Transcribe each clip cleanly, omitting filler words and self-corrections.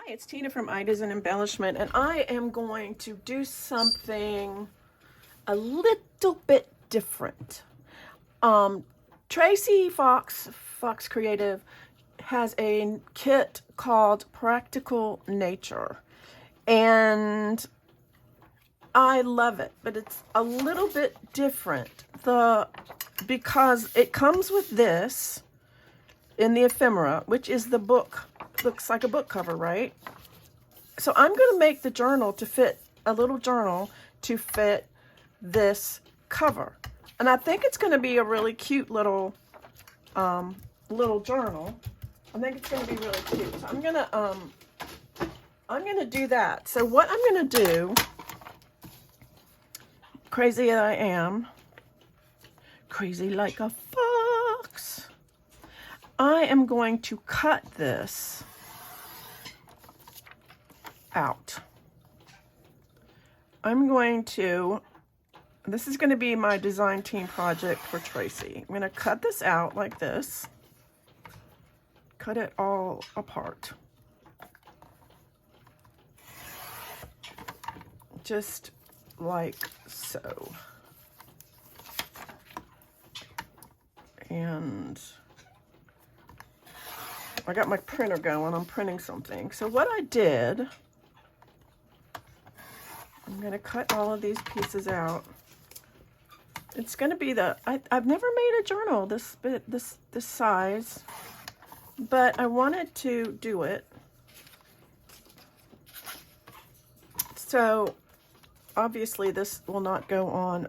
Hi, it's Tina from Ideas and Embellishment, and I am going to do something a little bit different. Tracie Fox Creative has a kit called Practical Nature, and I love it, but it's a little bit different. Because it comes with this in the Ephemera, which is the book. Looks like a book cover, right? So I'm going to make the journal to fit, a little journal to fit this cover. And I think it's going to be a really cute little journal. I think it's going to be really cute. So I'm going to do that. So what I'm going to do, crazy as I am, crazy like a fox, I am going to cut this out. This is going to be my design team project for Tracie. I'm going to cut this out like this. Cut it all apart. Just like so. And I got my printer going. I'm printing something. So what I did, I'm going to cut all of these pieces out. It's going to be I've never made a journal this size, but I wanted to do it. So obviously this will not go on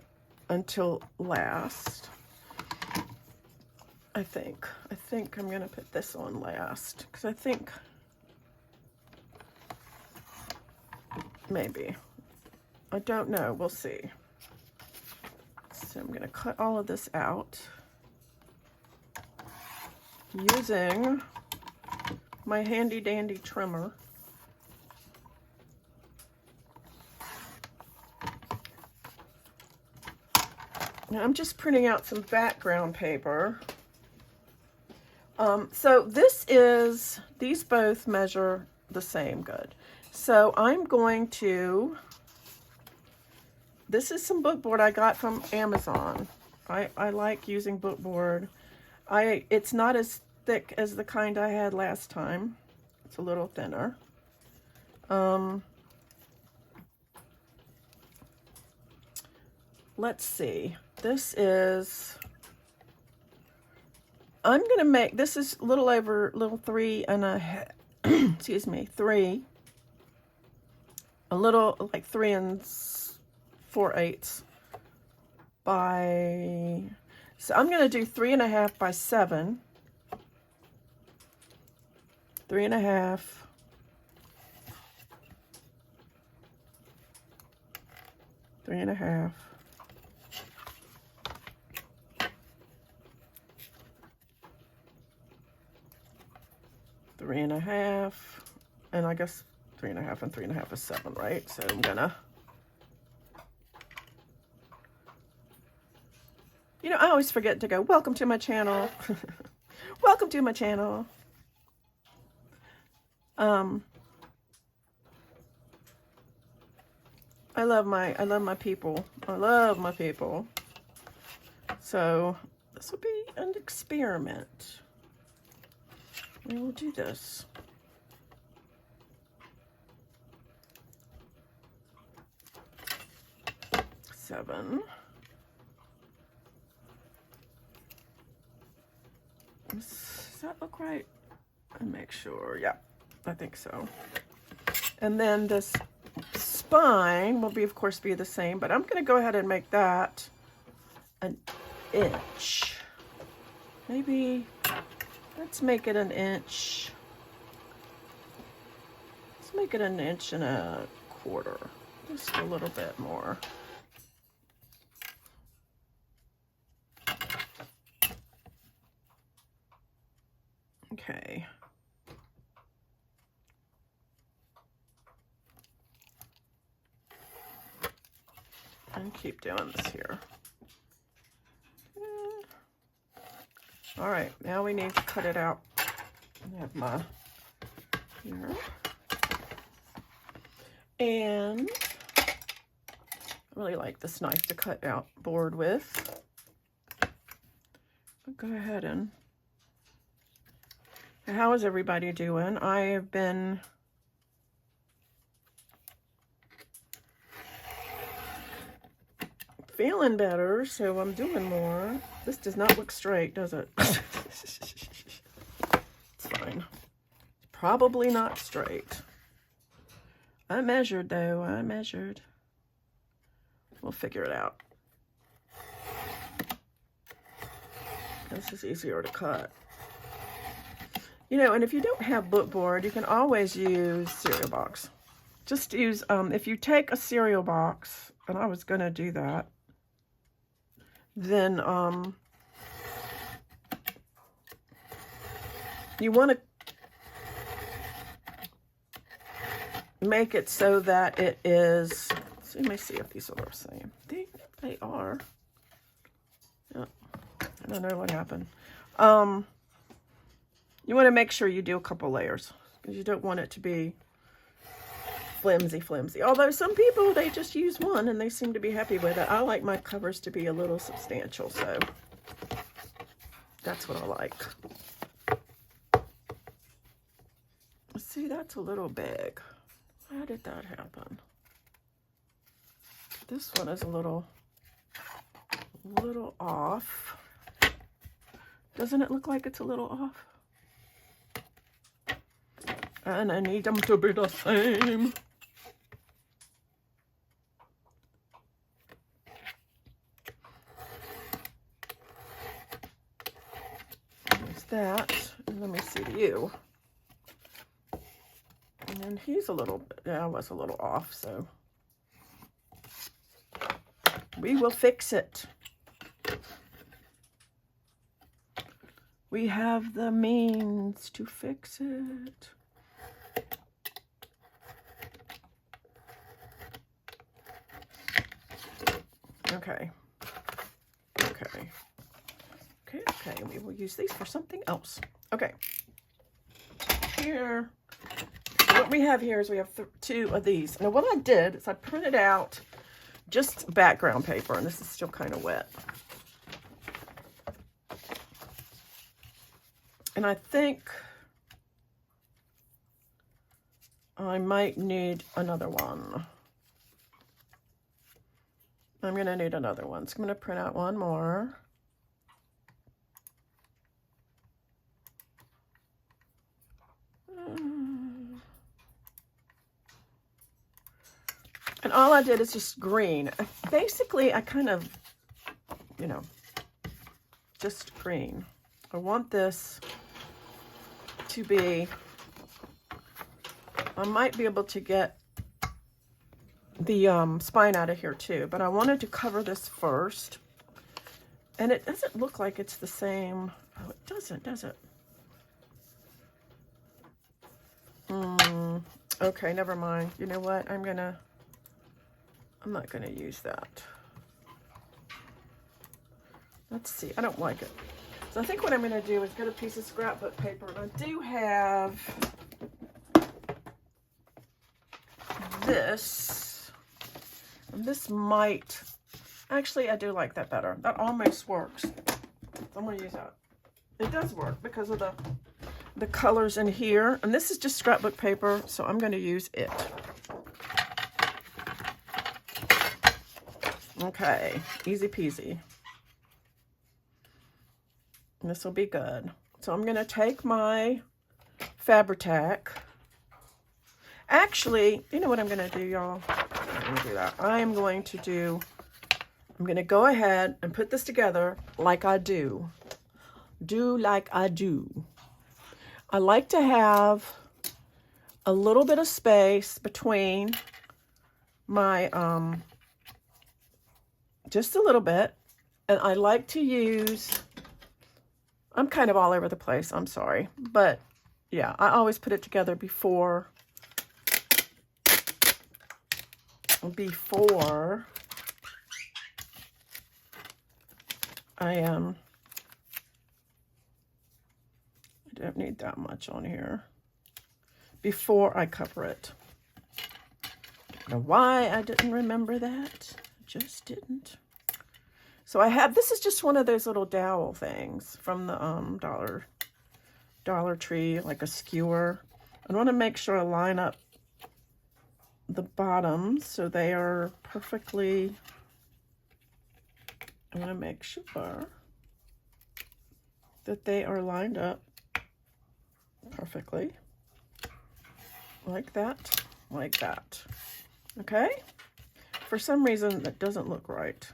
until last. I think I'm going to put this on last, because I think maybe. I don't know. We'll see. So I'm going to cut all of this out using my handy dandy trimmer. Now I'm just printing out some background paper. So these both measure the same good. So I'm going to, this is some bookboard I got from Amazon. I like using bookboard. It's not as thick as the kind I had last time. It's a little thinner. Let's see. This is, I'm going to make, this is a little 3, a little like 3 4/8 by, so I'm going to do 3.5 by 7, 3.5, 3.5, 3.5, and I guess 3.5 and 3.5 is 7, right? So I'm gonna, I always forget to go, welcome to my channel. Welcome to my channel. I love my people. I love my people. So this will be an experiment. We will do this. Seven. Does that look right? And make sure. Yeah, I think so. And then this spine will of course be the same, but I'm going to go ahead and make that an inch. Maybe let's make it an inch. Let's make it an 1.25 inches. Just a little bit more. Okay. And keep doing this here. All right, now we need to cut it out. I have my here. And I really like this knife to cut out board with. I'll go ahead and... How is everybody doing? I have been feeling better, so I'm doing more. This does not look straight, does it? It's fine. It's probably not straight. I measured, though. I measured. We'll figure it out. This is easier to cut. You know, and if you don't have bookboard, you can always use cereal box. Just use, if you take a cereal box, and I was going to do that, then you want to make it so that it is, so let me see if these are the same. They are. Yeah, I don't know what happened. You want to make sure you do a couple layers because you don't want it to be flimsy. Although some people, they just use one and they seem to be happy with it. I like my covers to be a little substantial, so that's what I like. See, that's a little big. How did that happen? This one is a little off. Doesn't it look like it's a little off? And I need them to be the same. There's that. And let me see you. And then he's a little bit, yeah, I was a little off, so we will fix it. We have the means to fix it. Okay. We will use these for something else. Okay. Here. What we have here is we have two of these. Now what I did is I printed out just background paper, and this is still kind of wet. And I think I might need another one. I'm going to need another one. So I'm going to print out one more. And all I did is just green. Basically, I kind of, you know, just green. I want this to be, I might be able to get the spine out of here too, but I wanted to cover this first. And it doesn't look like it's the same. Oh, it doesn't, does it? Okay, never mind. You know what? I'm not gonna use that. Let's see. I don't like it. So I think what I'm gonna do is get a piece of scrapbook paper, and I do have this. And this might, actually I do like that better. That almost works. So I'm gonna use that. It does work because of the colors in here. And this is just scrapbook paper, so I'm gonna use it. Okay, easy peasy. This will be good. So I'm gonna take my Fabri-Tac. Actually, you know what I'm gonna do, y'all? I'm gonna do that. I'm gonna go ahead and put this together like I do. Do like I do. I like to have a little bit of space between my, just a little bit. And I like to use, I'm kind of all over the place, I'm sorry. But yeah, I always put it together before I don't need that much on here. Before I cover it. Now why I didn't remember that, just didn't. So I have, this is just one of those little dowel things from the Dollar Tree, like a skewer. I want to make sure I line up the bottoms so they are perfectly, I want to make sure that they are lined up perfectly, like that, like that. Okay? For some reason, that doesn't look right.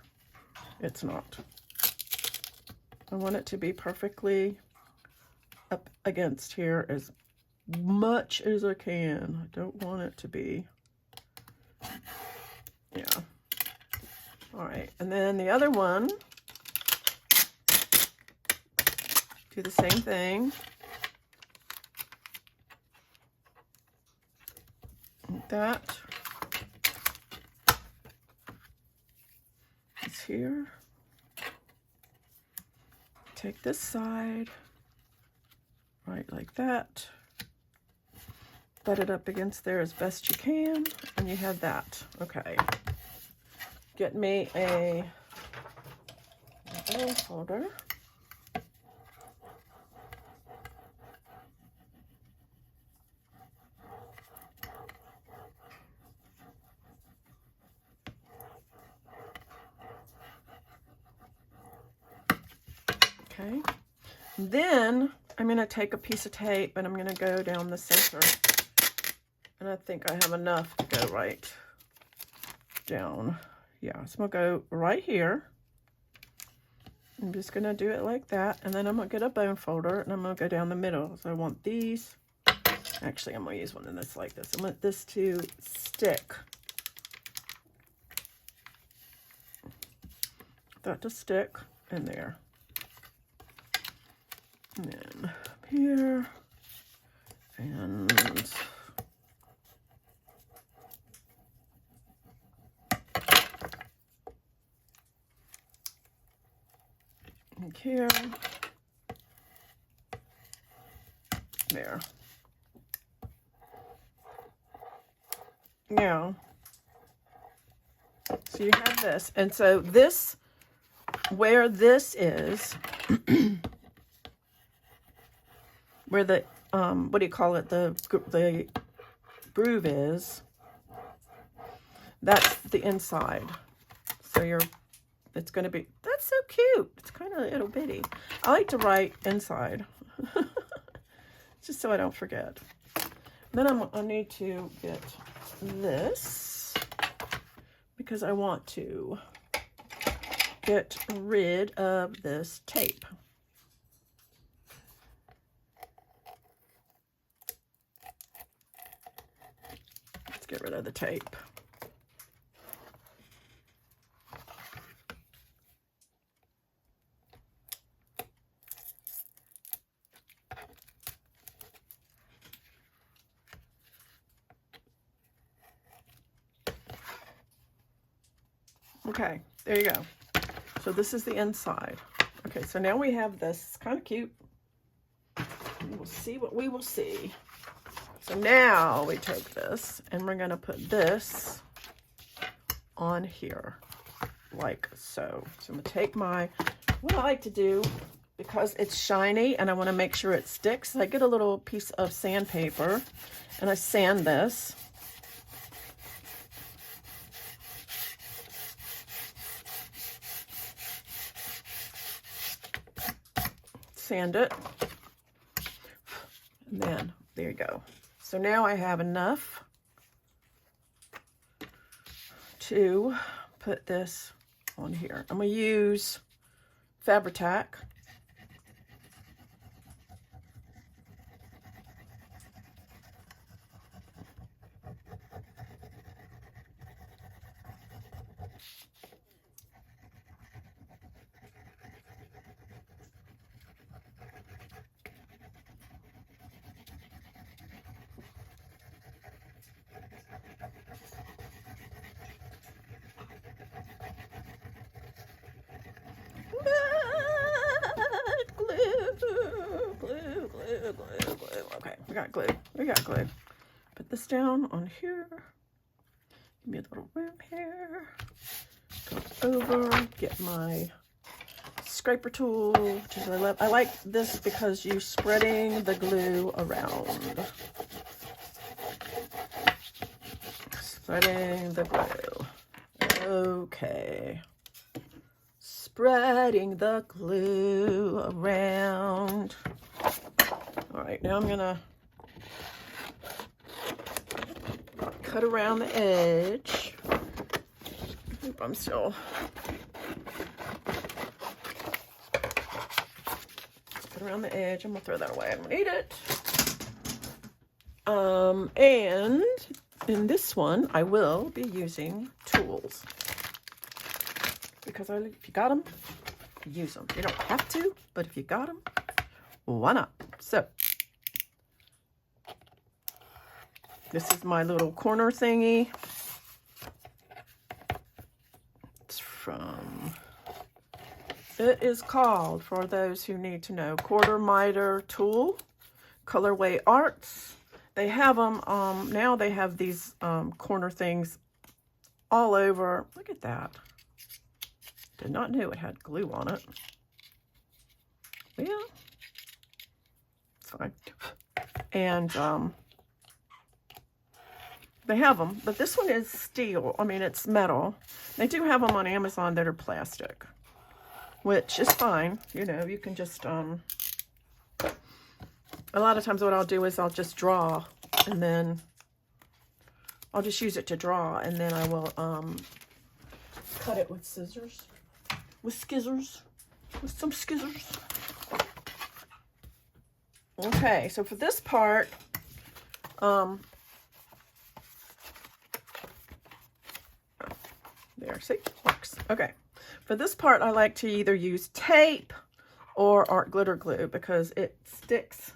It's not. I want it to be perfectly up against here as much as I can. I don't want it to be, yeah. All right, and then the other one, do the same thing. Like that. It's here. Take this side, right like that. Butt it up against there as best you can, and you have that. Okay. Get me a bone folder. Okay. Then I'm going to take a piece of tape and I'm going to go down the center. And I think I have enough to go right down. Yeah, so I'm going to go right here. I'm just going to do it like that. And then I'm going to get a bone folder and I'm going to go down the middle. So I want these. Actually, I'm going to use one that's like this. I want this to stick. That to stick in there. And then up here. And here, there. Now, so you have this, and so this, where this is, where the what do you call it? The groove is. That's the inside. So it's going to be, that's so cute. It's kind of ittle bitty. I like to write inside, just so I don't forget. Then I need to get this because I want to get rid of this tape. Let's get rid of the tape. Okay, there you go. So this is the inside. Okay, so now we have this. It's kind of cute. We'll see what we will see. So now we take this and we're going to put this on here like so. So I'm going to take what I like to do, because it's shiny and I want to make sure it sticks, I get a little piece of sandpaper and I sand this. Sand it, and then there you go. So now I have enough to put this on here. I'm going to use Fabri-Tac. Glue. Okay, we got glue. We got glue. Put this down on here. Give me a little room here. Go over, get my scraper tool, which is I like this because you're spreading the glue around. Spreading the glue. Okay. Spreading the glue around. All right, now I'm gonna cut around the edge. Oop, I'm still. Cut around the edge. I'm gonna throw that away. I don't need it. And in this one, I will be using tools. Because if you got them, use them. You don't have to, but if you got them, why not? So, this is my little corner thingy. It's from, it is called, for those who need to know, Quarter Miter Tool, Colorway Arts. They have them, now they have these corner things all over. Look at that. Did not know it had glue on it. Yeah. It's fine. And they have them, but this one is steel. I mean, it's metal. They do have them on Amazon that are plastic, which is fine. You know, you can just, a lot of times what I'll do is I'll just draw, and then I'll just use it to draw, and then I will cut it with scissors. With some scissors. Okay, so for this part, there, see, works. Okay, for this part, I like to either use tape or art glitter glue because it sticks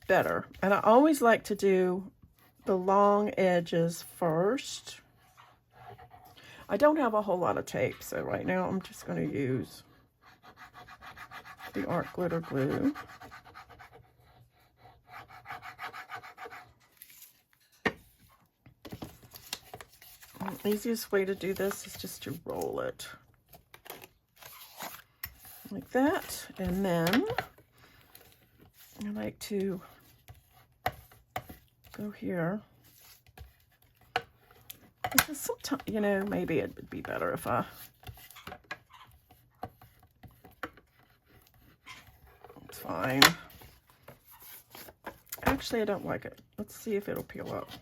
better. And I always like to do the long edges first. I don't have a whole lot of tape, so right now I'm just going to use the art glitter glue. The easiest way to do this is just to roll it like that, and then I like to go here. Because sometimes, you know, maybe it would be better if it's fine. Actually, I don't like it. Let's see if it'll peel up.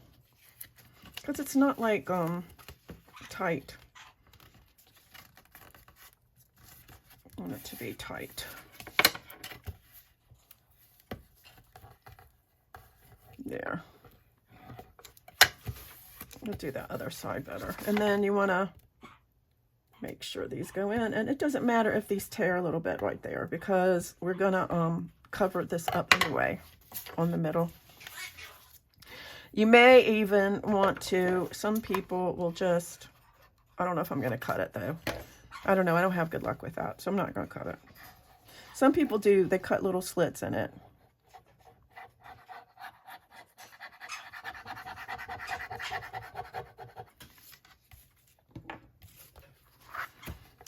Because it's not like, tight. I want it to be tight. There. We'll do that other side better. And then you want to make sure these go in. And it doesn't matter if these tear a little bit right there because we're going to cover this up anyway on the middle. You may even want to, some people will just, I don't know if I'm going to cut it though. I don't know. I don't have good luck with that. So I'm not going to cut it. Some people do, they cut little slits in it.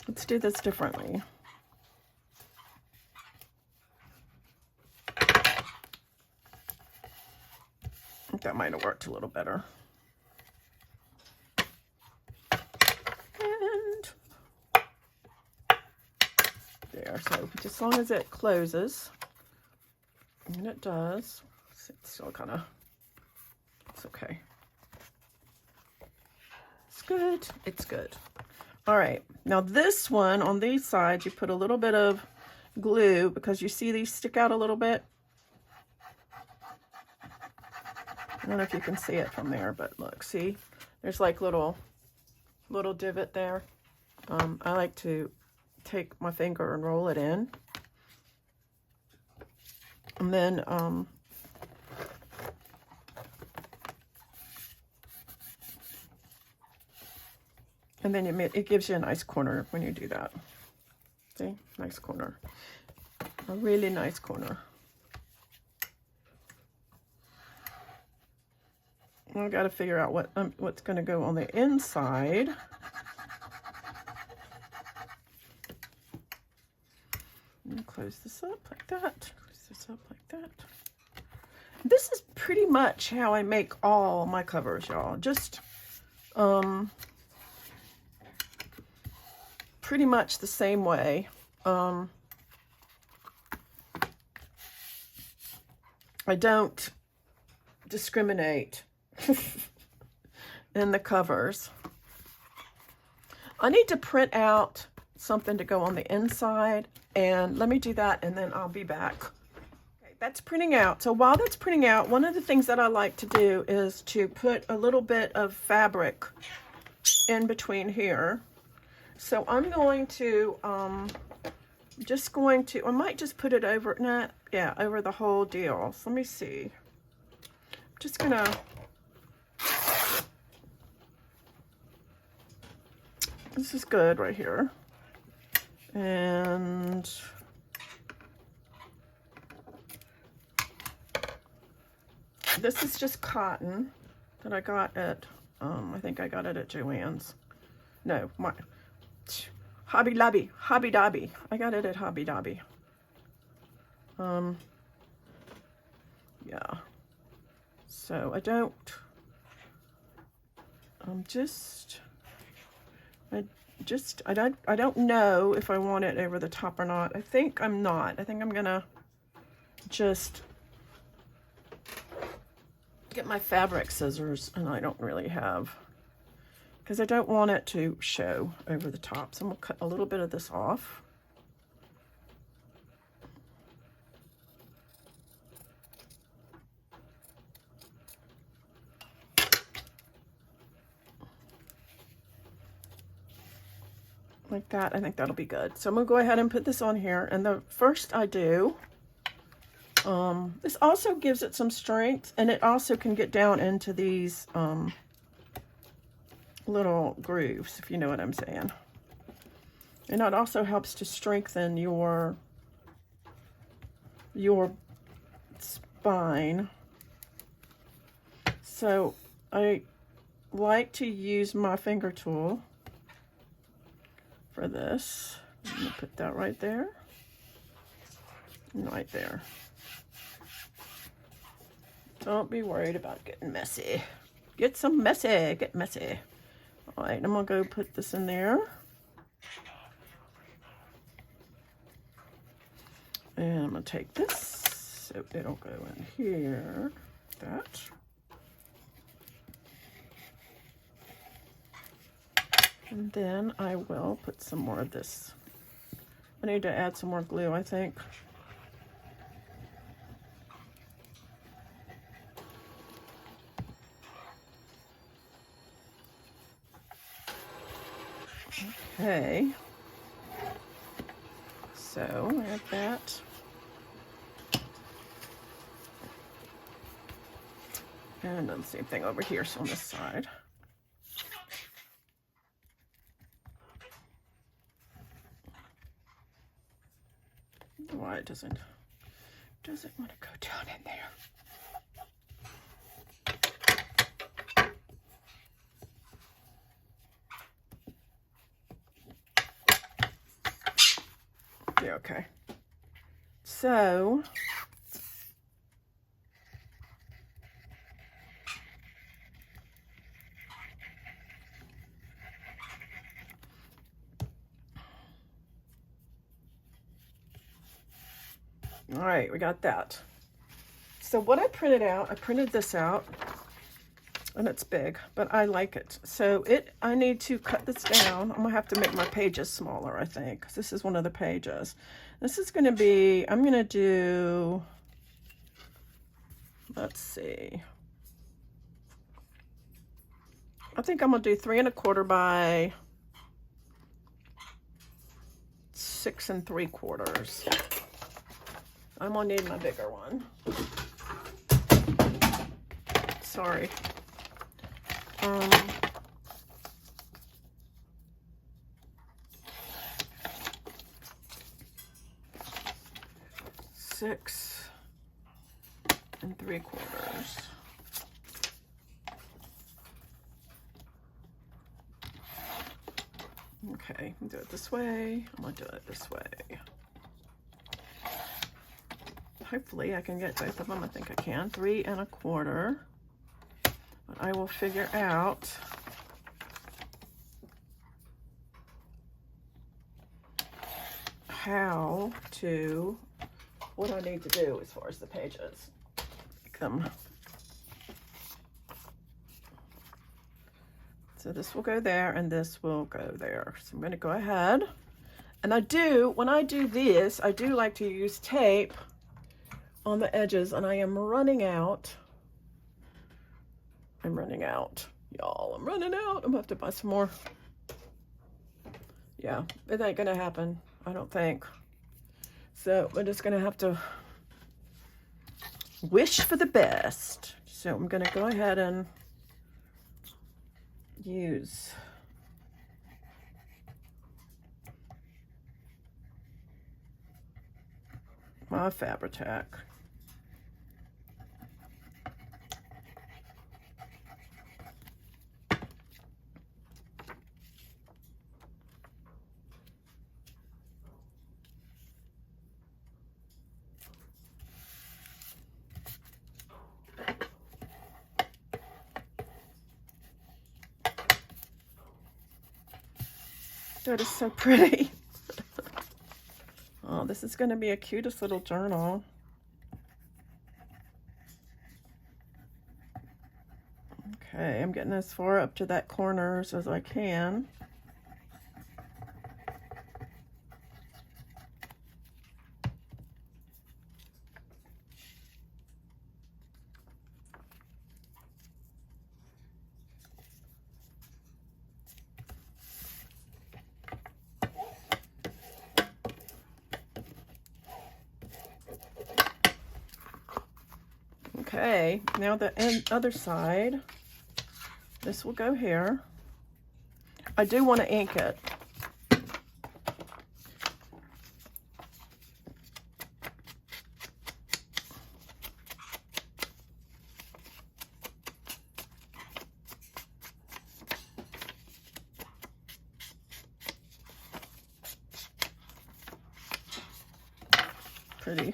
Let's do this differently. I think that might have worked a little better. And there, so just as long as it closes, and it does, it's still kind of, it's okay. It's good, it's good. All right, now this one, on these sides, you put a little bit of glue because you see these stick out a little bit. I don't know if you can see it from there, but look, see? There's like little divot there. I like to take my finger and roll it in. And then, it gives you a nice corner when you do that. See? Nice corner. A really nice corner. I've got to figure out what's going to go on the inside. And close this up like that. Close this up like that. This is pretty much how I make all my covers, y'all. Just pretty much the same way. I don't discriminate in the covers. I need to print out something to go on the inside, and let me do that and then I'll be back. Okay, that's printing out. So while that's printing out, one of the things that I like to do is to put a little bit of fabric in between here. So I'm going to I might just put it over, over the whole deal. So let me see. I'm just gonna, this is good right here. And this is just cotton that I got at, I think I got it at Joann's. No, Hobby Lobby. I got it at Hobby Lobby. Yeah. So I don't know if I want it over the top or not. I think I'm not. I think I'm gonna just get my fabric scissors, and I don't really have, because I don't want it to show over the top. So I'm gonna cut a little bit of this off. Like that. I think that'll be good. So I'm gonna go ahead and put this on here, and the first I do, this also gives it some strength, and it also can get down into these little grooves, if you know what I'm saying. And it also helps to strengthen your spine. So I like to use my finger tool for this. I'm gonna put that right there and right there. Don't be worried about getting messy. Get messy. All right, I'm gonna go put this in there. And I'm gonna take this, so it'll go in here, that. And then I will put some more of this. I need to add some more glue, I think. Okay. So add that. And then the same thing over here, so on this side. Why it doesn't want to go down in there. Yeah, okay. So all right, we got that. So what I printed this out, and it's big, but I like it. So I need to cut this down. I'm gonna have to make my pages smaller, I think, because this is one of the pages. This is gonna be, I'm gonna do, let's see. I think I'm gonna do 3 1/4 by 6 3/4. I'm gonna need my bigger one. Sorry. Six and 3/4. Okay, do it this way. I'm gonna do it this way. Hopefully I can get both of them. I think I can. 3 1/4. But I will figure out how to, what I need to do as far as the pages. Make them. So this will go there and this will go there. So I'm going to go ahead. And when I do this, I do like to use tape on the edges, and I am running out. I'm running out, y'all. I'm running out. I'm going to have to buy some more. Yeah, it ain't going to happen, I don't think. So we're just going to have to wish for the best. So I'm going to go ahead and use my Fabri-Tac. That is so pretty. Oh, this is going to be a cutest little journal. Okay, I'm getting as far up to that corners as I can. Okay, now the other side, this will go here. I do want to ink it. Pretty.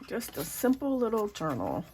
Just a simple little journal.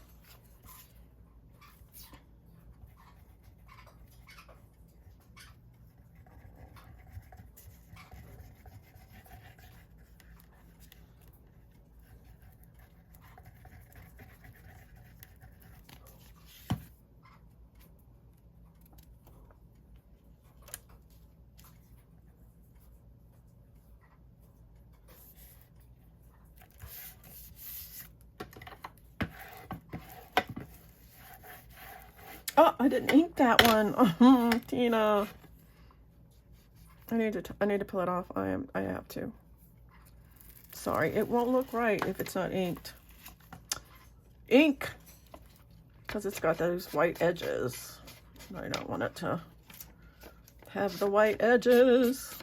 Oh, I didn't ink that one. Oh, Tina. I need to pull it off. I have to. Sorry, it won't look right if it's not inked. Ink, because it's got those white edges. I don't want it to have the white edges.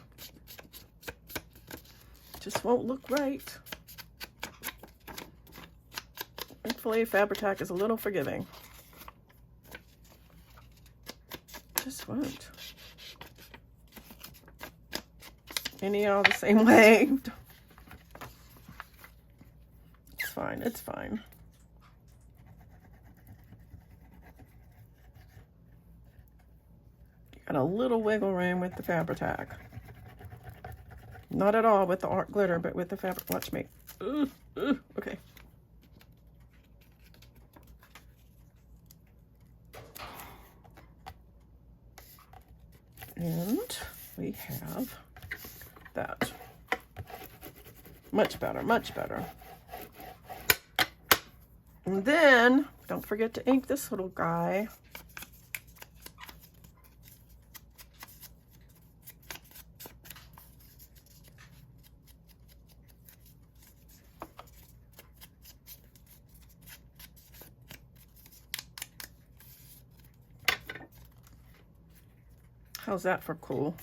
Just won't look right. Thankfully, Fabri-Tac is a little forgiving. Just won't. Any all the same way. It's fine, it's fine. You got a little wiggle room with the Fabri-Tac. Not at all with the art glitter, but with the fabric. Watch me. Okay. And we have that. Much better, much better. And then, don't forget to ink this little guy. How's that for cool?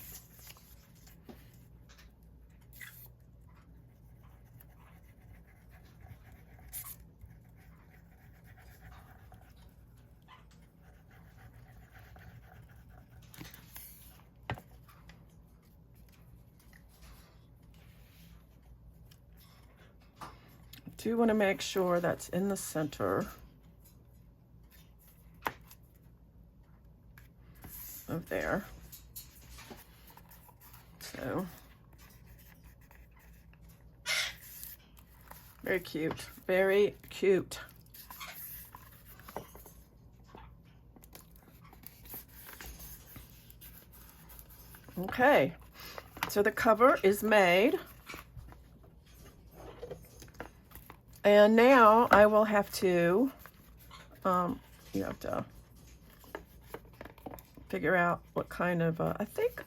I do want to make sure that's in the center of there. So, very cute, very cute. Okay, so the cover is made. And now I will have to, you have to figure out what kind of, I think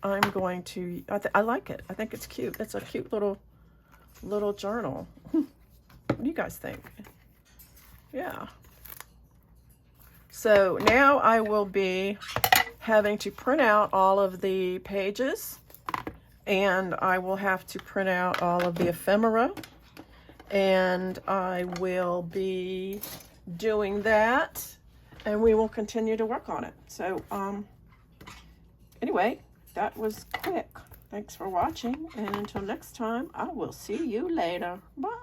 I'm going to, I like it. I think it's cute. It's a cute little journal. What do you guys think? Yeah. So now I will be having to print out all of the pages, and I will have to print out all of the ephemera, and I will be doing that, and we will continue to work on it. So anyway, that was quick. Thanks for watching, and until next time, I will see you later. Bye.